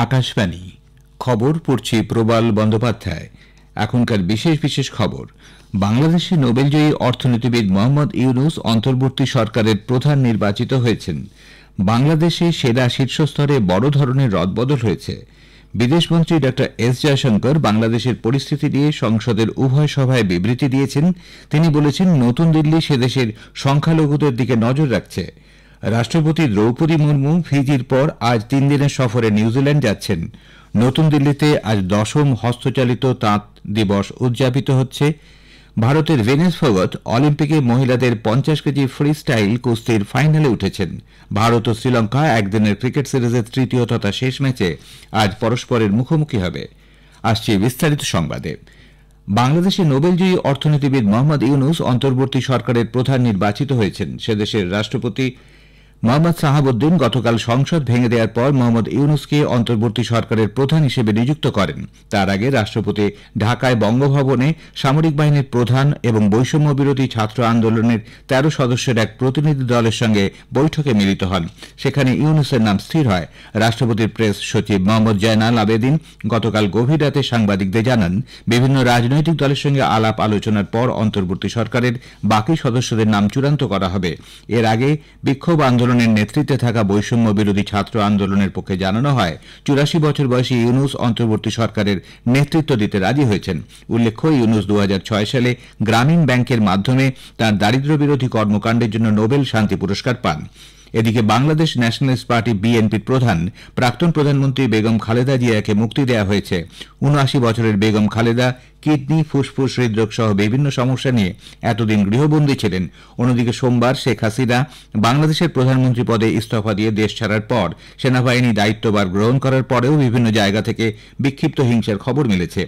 আকাশবাণী খবর পড়ছি প্রবাল বন্দ্যোপাধ্যায়। এখনকার বিশেষ বিশেষ খবর। বাংলাদেশে নোবেলজয়ী অর্থনীতিবিদ মোহাম্মদ ইউনুস অন্তর্বর্তী সরকারের প্রধান নির্বাচিত হয়েছেন। বাংলাদেশে সেরা শীর্ষস্তরে বড় ধরনের রদবদল হয়েছে। বিদেশমন্ত্রী ড এস জয়শঙ্কর বাংলাদেশের পরিস্থিতি নিয়ে সংসদের উভয় সভায় বিবৃতি দিয়েছেন। তিনি বলেছেন, নতুন দিল্লি সেদেশের সংখ্যালঘুদের দিকে নজর রাখছে। রাষ্ট্রপতি দ্রৌপদী মুর্মু ফিজির পর আজ 3 দিনের সফরে নিউজিল্যান্ড যাচ্ছেন। নতুন দিল্লিতে আজ 10ম হস্তচালিত তাঁত দিবস উদযাপিত হচ্ছে। ভারতের ভেনেস ফোগট অলিম্পিকে মহিলাদের 50 কেজি ফ্রি স্টাইল কুস্তির ফাইনালে উঠেছেন। ভারত ও শ্রীলঙ্কা একদিনের ক্রিকেট সিরিজের তৃতীয় তথা শেষ ম্যাচে আজ পরস্পরের মুখোমুখি হবে। আসছে বিস্তারিত সংবাদে। বাংলাদেশে নোবেলজয়ী অর্থনীতিবিদ মোহাম্মদ ইউনুস অন্তর্বর্তী সরকারের প্রধান নির্বাচিত হয়েছেন। সেদেশের রাষ্ট্রপতি মোহাম্মদ সাহাবউদ্দিন গতকাল সংসদ ভেঙে দেওয়ার পর মোহাম্মদ ইউনুসকে অন্তর্বর্তী সরকারের প্রধান হিসেবে নিযুক্ত করেন। তার আগে রাষ্ট্রপতি ঢাকায় বঙ্গভবনে সামরিক বাহিনীর প্রধান এবং বৈষম্য বিরোধী ছাত্র আন্দোলনের 13 সদস্যের এক প্রতিনিধি দলের সঙ্গে বৈঠকে মিলিত হন। সেখানে ইউনুসের নাম স্থির হয়। রাষ্ট্রপতির প্রেস সচিব মোহাম্মদ জয়নাল আবেদিন গতকাল গভীর রাতে সাংবাদিকদের জানান, বিভিন্ন রাজনৈতিক দলের সঙ্গে আলাপ আলোচনার পর অন্তর্বর্তী সরকারের বাকি সদস্যদের নাম চূড়ান্ত করা হবে। এর আগে বিক্ষোভ আন্দোলনের নেতৃত্বে থাকা বৈষম্য বিরোধী ছাত্র আন্দোলনের পক্ষে জানানো হয়, 84 বছর বয়সী ইউনুস অন্তর্বর্তী সরকারের নেতৃত্ব দিতে রাজি হয়েছেন। উল্লেখ্য, ইউনুস 2006 সালে গ্রামীণ ব্যাংকের মাধ্যমে তাঁর দারিদ্র্য বিরোধী কর্মকাণ্ডের জন্য নোবেল শান্তি পুরস্কার পান। এদিকে বাংলাদেশ ন্যাশনালিস্ট পার্টি বিএনপির প্রধান প্রাক্তন প্রধানমন্ত্রী বেগম খালেদা জিয়াকে মুক্তি দেওয়া হয়েছে। 79 বছরের বেগম খালেদা কিডনি, ফুসফুস, হৃদরোগ সহ বিভিন্ন সমস্যা নিয়ে এতদিন গৃহবন্দী ছিলেন। অন্যদিকে সোমবার শেখ হাসিনা বাংলাদেশের প্রধানমন্ত্রী পদে ইস্তফা দিয়ে দেশ ছাড়ার পর সেনাবাহিনী দায়িত্বভার গ্রহণ করার পরেও বিভিন্ন জায়গা থেকে বিক্ষিপ্ত হিংসার খবর মিলেছে।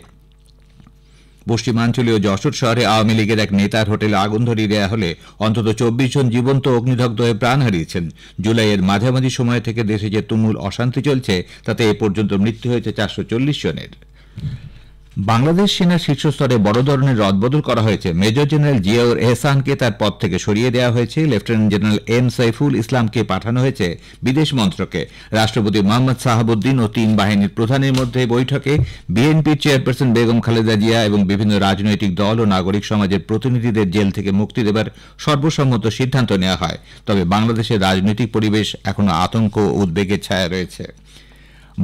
পশ্চিমাঞ্চলীয় যশোর শহরে আওয়ামী লীগের এক নেতার হোটেলে আগুন ধরিয়ে দেওয়া হলে অন্তত 24 জন জীবন্ত অগ্নিদগ্ধ হয়ে প্রাণ হারিয়েছেন। জুলাইয়ের মাঝামাঝি সময় থেকে দেশে যে তুমুল অশান্তি চলছে তাতে এ পর্যন্ত মৃত্যু হয়েছে 440 জনের। বাংলাদেশ সেনার শীর্ষস্তরে বড় ধরনের রদবদল করা হয়েছে। মেজর জেনারেল জিয়াউর এহসানকে তার পদ থেকে সরিয়ে দেওয়া হয়েছে। লেফটেন্যান্ট জেনারেল এম সাইফুল ইসলামকে পাঠানো হয়েছে বিদেশ মন্ত্রকে। রাষ্ট্রপতি মোহাম্মদ সাহাবউদ্দিন ও 3 বাহিনীর প্রধানের মধ্যে বৈঠকে বিএনপির চেয়ারপারসন বেগম খালেদা জিয়া এবং বিভিন্ন রাজনৈতিক দল ও নাগরিক সমাজের প্রতিনিধিদের জেল থেকে মুক্তি দেবার সর্বসম্মত সিদ্ধান্ত নেওয়া হয়। তবে বাংলাদেশের রাজনৈতিক পরিবেশ এখনো আতঙ্ক ও উদ্বেগের ছায়া রয়েছে।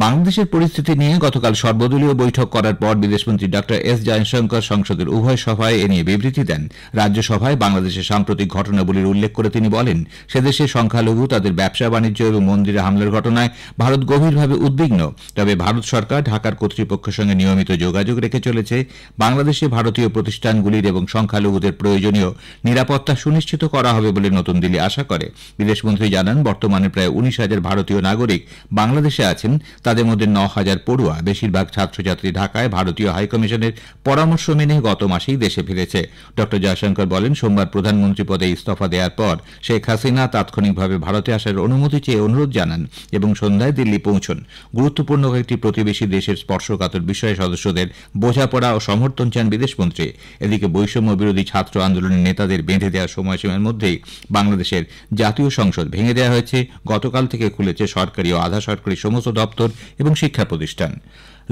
বাংলাদেশের পরিস্থিতি নিয়ে গতকাল সর্বদলীয় বৈঠক করার পর বিদেশমন্ত্রী ড এস জয়শঙ্কর সংসদের উভয় সভায় এ নিয়ে বিবৃতি দেন। রাজ্যসভায় বাংলাদেশের সাম্প্রতিক ঘটনাবলীর উল্লেখ করে তিনি বলেন, সেদেশে সংখ্যালঘু, তাদের ব্যবসা বাণিজ্য এবং মন্দিরে হামলার ঘটনায় ভারত গভীরভাবে উদ্বিগ্ন। তবে ভারত সরকার ঢাকার কর্তৃপক্ষের সঙ্গে নিয়মিত যোগাযোগ রেখে চলেছে। বাংলাদেশে ভারতীয় প্রতিষ্ঠানগুলির এবং সংখ্যালঘুদের প্রয়োজনীয় নিরাপত্তা সুনিশ্চিত করা হবে বলে নতুন দিল্লি আশা করে। বিদেশমন্ত্রী জানান, বর্তমানে প্রায় 19,000 ভারতীয় নাগরিক বাংলাদেশে আছেন। তাদের মধ্যে 9,000 পড়ুয়া। বেশিরভাগ ছাত্রছাত্রী ঢাকায় ভারতীয় হাইকমিশনের পরামর্শ মেনে গত মাসেই দেশে ফিরেছে। ড জয়শঙ্কর বলেন, সোমবার প্রধানমন্ত্রী পদে ইস্তফা দেওয়ার পর শেখ হাসিনা তাৎক্ষণিকভাবে ভারতে আসার অনুমতি চেয়ে অনুরোধ জানান এবং সন্ধ্যায় দিল্লি পৌঁছন। গুরুত্বপূর্ণ কয়েকটি প্রতিবেশী দেশের স্পর্শকাতর বিষয়ে সদস্যদের বোঝাপড়া ও সমর্থন চান বিদেশমন্ত্রী। এদিকে বৈষম্য বিরোধী ছাত্র আন্দোলনের নেতাদের বেঁধে দেওয়ার সময়সীমার মধ্যেই বাংলাদেশের জাতীয় সংসদ ভেঙে দেওয়া হয়েছে। গতকাল থেকে খুলেছে সরকারি ও আধা সরকারি সমস্ত দপ্তর এবং শিক্ষা প্রতিষ্ঠান।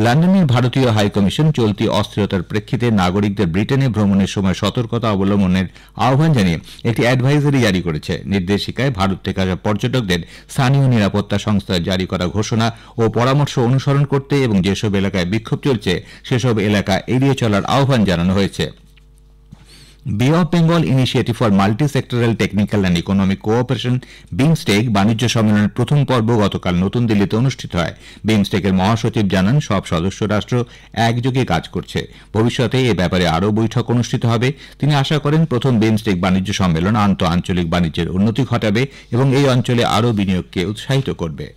লন্ডনের ভারতীয় হাইকমিশন চলতি অস্থিরতার প্রেক্ষিতে নাগরিকদের ব্রিটেনে ভ্রমণের সময় সতর্কতা অবলম্বনের আহ্বান জানিয়ে একটি অ্যাডভাইজারি জারি করেছে। নির্দেশিকায় ভারত থেকে আসা পর্যটকদের স্থানীয় নিরাপত্তা সংস্থার জারি করা ঘোষণা ও পরামর্শ অনুসরণ করতে এবং যেসব এলাকায় বিক্ষোভ চলছে সেসব এলাকা এড়িয়ে চলার আহ্বান জানানো হয়েছে। বে of Bengal initiative for multi sectoral technical and economic cooperation BIMSTEC বাণিজ্য সম্মেলনের প্রথম পর্ব গতকাল নতুন দিল্লিতে অনুষ্ঠিত হয়। বিমস্টেকের মহাসচিব জানান, সব সদস্য রাষ্ট্র একযোগে কাজ করছে। ভবিষ্যতে এ ব্যাপারে আরও বৈঠক অনুষ্ঠিত হবে। তিনি আশা করেন, প্রথম বিমস্টেক বাণিজ্য সম্মেলন আন্তঃআঞ্চলিক বাণিজ্যের উন্নতি ঘটাবে এবং এই অঞ্চলে আরও বিনিয়োগকে উৎসাহিত করবে।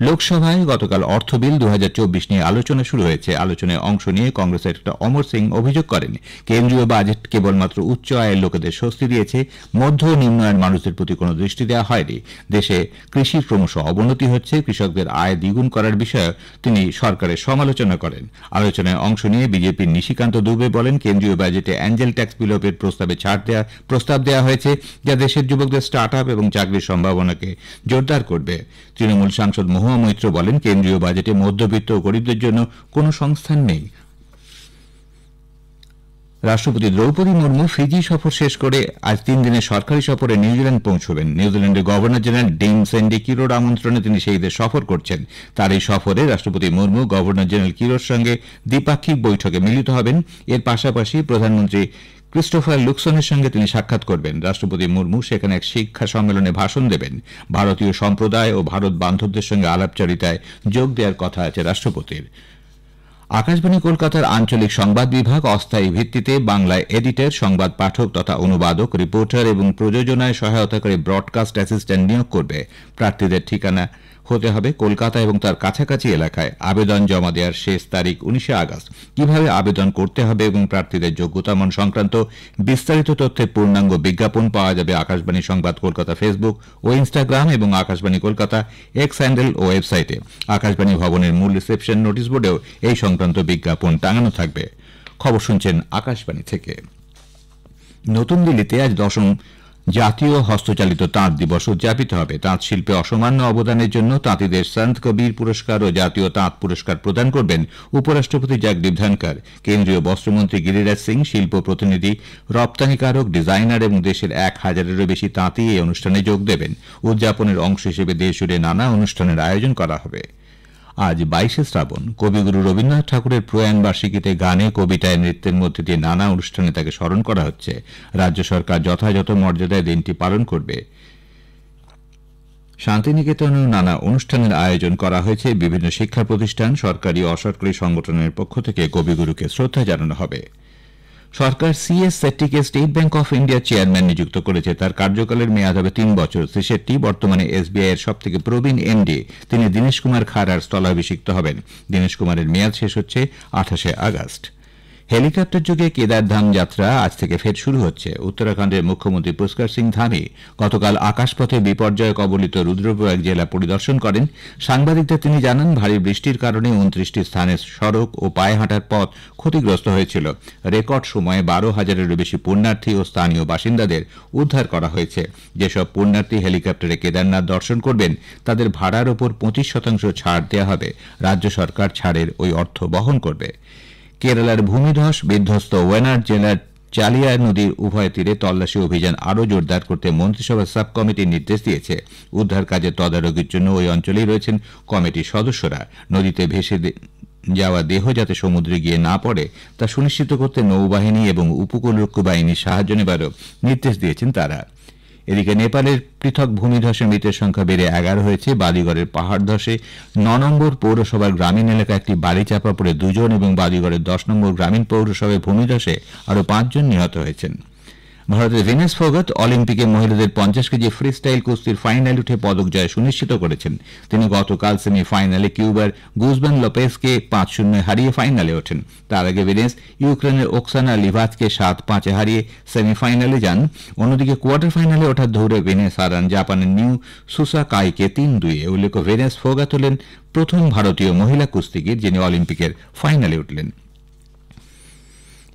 লোকসভায় গতকাল অর্থ বিল 2024 নিয়ে আলোচনা শুরু হয়েছে। আলোচনায় অংশ নিয়ে কংগ্রেসের ডক্টর অমর সিং অভিযোগ করেন, কেন্দ্রীয় বাজেট কেবলমাত্র উচ্চ আয়ের লোকেদের স্বস্তি দিয়েছে, মধ্য ও নিম্ন আয়ের মানুষদের প্রতি কোনো দৃষ্টি দেওয়া হয়নি। দেশে কৃষির ক্রমশ অবনতি হচ্ছে। কৃষকদের আয় দ্বিগুণ করার বিষয়ে তিনি সরকারের সমালোচনা করেন। আলোচনায় অংশ নিয়ে বিজেপির নিশিকান্ত দুবে বলেন, কেন্দ্রীয় বাজেটে অ্যাঞ্জেল ট্যাক্স বিলোপের প্রস্তাব দেওয়া হয়েছে, যা দেশের যুবকদের স্টার্ট আপ এবং চাকরির সম্ভাবনাকে জোরদার করবে। তৃণমূল সাংসদ মহুয়া মৈত্র বলেন, কেন্দ্রীয় বাজেটে মধ্যবিত্ত ও গরিবদের জন্য কোনো সংস্থান নেই। রাষ্ট্রপতি দ্রৌপদী মুর্মু ফিজি সফর শেষ করে আজ 3 দিনের সরকারি সফরে নিউজিল্যান্ড পৌঁছবেন। নিউজিল্যান্ডের গভর্নর জেনারেল ডিন সেন্ডি কিরোর আমন্ত্রণে তিনি সেই দেশ সফর করছেন। তার এই সফরে রাষ্ট্রপতি মুর্মু গভর্নর জেনারেল কিরোর সঙ্গে দ্বিপাক্ষিক বৈঠকে মিলিত হবেন। এর পাশাপাশি প্রধানমন্ত্রী ক্রিস্টোফার লুকসনের সঙ্গে তিনি সাক্ষাৎ করবেন। রাষ্ট্রপতি মুর্মু সেখানে এক শিক্ষা সম্মেলনে ভাষণ দেবেন। ভারতীয় সম্প্রদায় ও ভারত বান্ধবদের সঙ্গে আলাপচারিতায় যোগ দেওয়ার কথা আছে রাষ্ট্রপতির। আকাশবাণী কলকাতার আঞ্চলিক সংবাদ বিভাগ অস্থায়ী ভিত্তিতে বাংলায় এডিটর, সংবাদ পাঠক তথা অনুবাদক, রিপোর্টার এবং প্রযোজনায় সহায়তাকারী ব্রডকাস্ট অ্যাসিস্ট্যান্ট নিয়োগ করবে। প্রার্থীদের ঠিকানা হতে হবে কলকাতা এবং তার কাছাকাছি এলাকায়। আবেদন জমা দেওয়ার শেষ তারিখ 19 আগস্ট। কিভাবে আবেদন করতে হবে এবং প্রার্থীদের যোগ্যতা মান সংক্রান্ত বিস্তারিত তথ্যের পূর্ণাঙ্গ বিজ্ঞাপন পাওয়া যাবে আকাশবাণী সংবাদ কলকাতা ফেসবুক ও ইনস্টাগ্রাম এবং আকাশবাণী কলকাতা এক্স হ্যান্ডেল ও ওয়েবসাইটে। আকাশবাণী ভবনের মূল রিসেপশন নোটিশ বোর্ডেও এই সংক্রান্ত বিজ্ঞাপন টাঙানো থাকবে। খবর শুনছেন আকাশবাণী থেকে। নতুন দিল্লিতে আজ 10ম জাতীয় হস্তচালিত তাঁত দিবস উদযাপিত হবে। তাঁত শিল্পে অসামান্য অবদানের জন্য তাঁতিদের সন্ত কবির পুরস্কার ও জাতীয় তাঁত পুরস্কার প্রদান করবেন উপরাষ্ট্রপতি জগদীপ ধনখড়। কেন্দ্রীয় বস্ত্রমন্ত্রী গিরিরাজ সিং, শিল্প প্রতিনিধি, রপ্তানিকারক, ডিজাইনার এবং দেশের 1000-এরও বেশি তাঁতি এই অনুষ্ঠানে যোগ দেবেন। উদযাপনের অংশ হিসেবে দেশজুড়ে নানা অনুষ্ঠানের আয়োজন করা হবে। আজ 22শে শ্রাবণ। কবিগুরু রবীন্দ্রনাথ ঠাকুরের প্রয়াণ বার্ষিকীতে গানে, কবিতায়, নৃত্যের মধ্যে দিয়ে নানা অনুষ্ঠানে তাকে স্মরণ করা হচ্ছে। রাজ্য সরকার যথাযথ মর্যাদায় দিনটি পালন করবে। শান্তিনিকেতনেও নানা অনুষ্ঠানের আয়োজন করা হয়েছে। বিভিন্ন শিক্ষা প্রতিষ্ঠান, সরকারি ও অসরকারি সংগঠনের পক্ষ থেকে কবিগুরুকে শ্রদ্ধা জানানো হবে। সরকার সিএস শেট্টিকে স্টেট ব্যাংক অফ ইন্ডিয়ার চেয়ারম্যান নিযুক্ত করেছে। তার কার্যকালের মেয়াদ হবে 3 বছর। শ্রী শেট্টি বর্তমানে এসবিআই এর সবথেকে প্রবীণ এমডি। তিনি দীনেশ কুমার খারার স্থলাভিষিক্ত হবেন। দীনেশ কুমারের মেয়াদ শেষ হচ্ছে 28শে আগস্ট। হেলিকপ্টার যোগে কেদারধাম যাত্রা আজ থেকে ফের শুরু হচ্ছে। উত্তরাখণ্ডের মুখ্যমন্ত্রী পুষ্কর সিং ধামি গতকাল আকাশপথে বিপর্যয় কবলিত রুদ্রপ্রয়াগ জেলা পরিদর্শন করেন। সাংবাদিকদের তিনি জানান, ভারী বৃষ্টির কারণে 29টি স্থানে সড়ক ও পায়ে হাঁটার পথ ক্ষতিগ্রস্ত হয়েছিল। রেকর্ড সময়ে 12,000-এরও বেশি পুণ্যার্থী ও স্থানীয় বাসিন্দাদের উদ্ধার করা হয়েছে। যেসব পুণ্যার্থী হেলিকপ্টারে কেদারনাথ দর্শন করবেন তাদের ভাড়ার ওপর 25% ছাড় দেওয়া হবে। রাজ্য সরকার ছাড়ের ওই অর্থ বহন করবে। কেরালার ভূমিধস বিধ্বস্ত ওয়েনাড জেলার চালিয়া নদীর উভয় তীরে তল্লাশি অভিযান আরও জোরদার করতে মন্ত্রিসভার সাব কমিটির নির্দেশ দিয়েছে। উদ্ধার কাজে তদারকির জন্য ওই অঞ্চলেই রয়েছেন কমিটির সদস্যরা। নদীতে ভেসে যাওয়া দেহ যাতে সমুদ্রে গিয়ে না পড়ে তা সুনিশ্চিত করতে নৌবাহিনী এবং উপকূলরক্ষী বাহিনীর সাহায্য নেবারও নির্দেশ দিয়েছেন তারা। এদিকে নেপালের পৃথক ভূমিধসে মৃতের সংখ্যা বেড়ে 11 হয়েছে। বালিগড়ের পাহাড় ধসে 9 নম্বর পৌরসভার গ্রামীণ এলাকায় একটি বাড়ি চাপা পড়ে 2 জন এবং বালিগড়ের 10 নম্বর গ্রামীণ পৌরসভায় ভূমিধসে আরও 5 জন নিহত হয়েছেন। ভারতের ভিনেস ফোগাট অলিম্পিকে মহিলাদের 50 কেজি ফ্রি স্টাইল কুস্তির ফাইনালে উঠে পদক জয় সুনিশ্চিত করেছেন। তিনি গতকাল সেমিফাইনালে কিউবার গুজবান লোপেজকে 5-0 হারিয়ে ফাইনালে ওঠেন। তার আগে ভিনেস ইউক্রেনের ওকসানা লিভাচকে 7-5 হারিয়ে সেমিফাইনালে যান। অন্যদিকে কোয়ার্টার ফাইনালে ওঠার দৌড়ে ভিনেস হারান জাপানের নিউ সুসাকাইকে 3-2। উল্লেখ্য, ভিনেস ফোগাট হলেন প্রথম ভারতীয় মহিলা কুস্তিগির যিনি অলিম্পিকের ফাইনালে উঠলেন।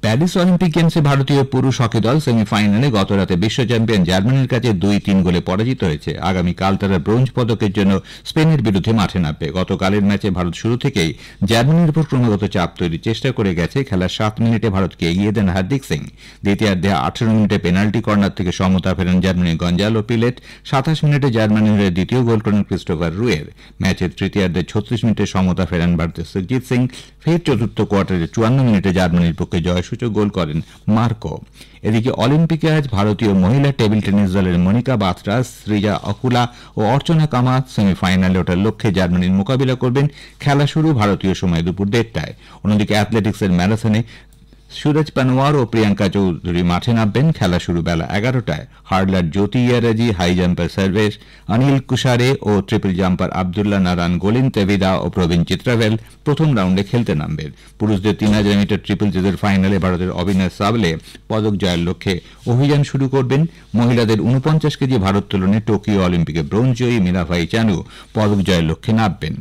প্যারিস অলিম্পিক গেমসে ভারতীয় পুরুষ হকি দল সেমিফাইনালে গতরাতে বিশ্ব চ্যাম্পিয়ন জার্মানির কাছে 2-3 গোলে পরাজিত হয়েছে। আগামীকাল তারা ব্রোঞ্জ পদকের জন্য স্পেনের বিরুদ্ধে মাঠে নামবে। গতকালের ম্যাচে ভারত শুরু থেকেই জার্মানির উপর ক্রমাগত চাপ তৈরির চেষ্টা করে গেছে। খেলার 7 মিনিটে ভারতকে এগিয়ে দেন হার্দিক সিং। দ্বিতীয়ার্ধে 18 মিনিটে পেনাল্টি কর্নার থেকে সমতা ফেরেন জার্মানির গঞ্জালো পিলেট। 27 মিনিটে জার্মানির হয়ে দ্বিতীয় গোল করেন ক্রিস্টোফার রুয়ের। ম্যাচের তৃতীয়ার্ধে 36 মিনিটে সমতা ফেরান ভারতের সুরজিৎ সিং। ফের চতুর্থ কোয়ার্টারে 54 মিনিটে জার্মানির পক্ষে জয়সূচক গোল করেন মার্কো। এদিকে অলিম্পিকে আজ ভারতীয় মহিলা টেবিল টেনিস দলের মনিকা বাত্রা, শ্রীজা অকুলা ও অর্চনা কামাত সেমিফাইনালে ওঠার লক্ষ্যে জার্মানির মোকাবিলা করবেন। খেলা শুরু ভারতীয় সময় দুপুর 1টায়। অন্যদিকে অ্যাথলেটিক্সের ম্যারাথনে সুরজ পানওয়ার ও প্রিয়াঙ্কা চৌধুরী মাঠে নামবেন। খেলা শুরু বেলা 11টায়। হার্ডলার জ্যোতি ইয়ারাজি, হাই জাম্পার সার্ভেশ অনিল কুশারে ও ট্রিপল জাম্পার আবদুল্লাহ নারায়ণ গোলিন তেভিদা ও প্রবীণ চিত্রাভেল প্রথম রাউন্ডে খেলতে নামবেন। পুরুষদের 3000 মিটার ট্রিপল জেদের ফাইনালে ভারতের অবিনাশ সাবলে পদক জয়ের লক্ষ্যে অভিযান শুরু করবেন। মহিলাদের 49 কেজি ভারোত্তোলনে টোকিও অলিম্পিকে ব্রোঞ্জ জয়ী মীরাভাই চানু পদক জয়ের লক্ষ্যে নামবেন।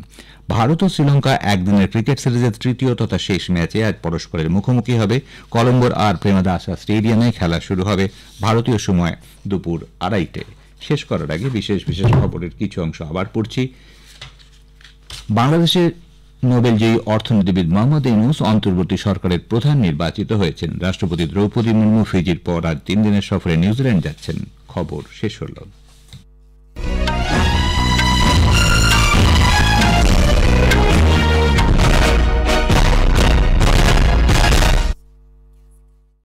ভারত ও শ্রীলঙ্কা একদিনের ক্রিকেট সিরিজের তৃতীয় তথা শেষ ম্যাচে আজ পরস্পরের মুখোমুখি হবে। কলম্বোর আর প্রেমদাসা স্টেডিয়ামে খেলা শুরু হবে ভারতীয় সময় দুপুর 2:30টায়। শেষ করার আগে বিশেষ বিশেষ খবরের কিছু অংশ আবার পড়ছি। বাংলাদেশের নোবেলজয়ী অর্থনীতিবিদ মোহাম্মদ ইউনূস অন্তর্বর্তী সরকারের প্রধান নির্বাচিত হয়েছেন। রাষ্ট্রপতি দ্রৌপদী মুর্মু ফিজির পর আজ 3 দিনের সফরে নিউজিল্যান্ড যাচ্ছেন। খবর শেষ হল।